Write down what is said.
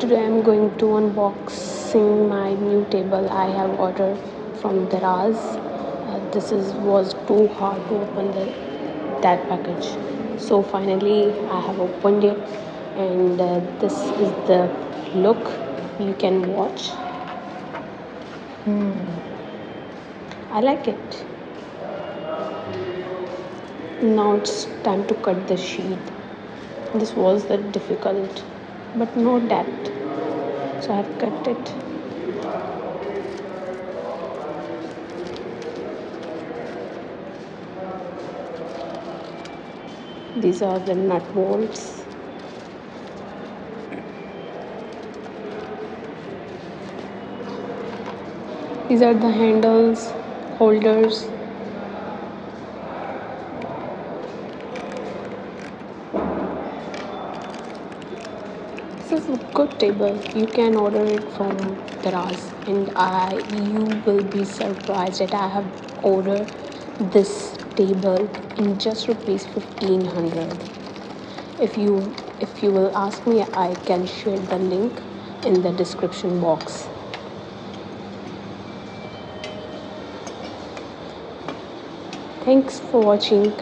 Today I'm going to unboxing my new table I have ordered from Daraz. Was too hard to open that package. So finally I have opened it, and this is the look you can watch. I like it. Now it's time to cut the sheet. This was the difficult, but no depth. So I've cut it. These are the nut bolts. These are the handles, holders. This is a good table. You can order it from Daraz, and you will be surprised that I have ordered this table in just rupees 1500. If you will ask me, I can share the link in the description box. Thanks for watching.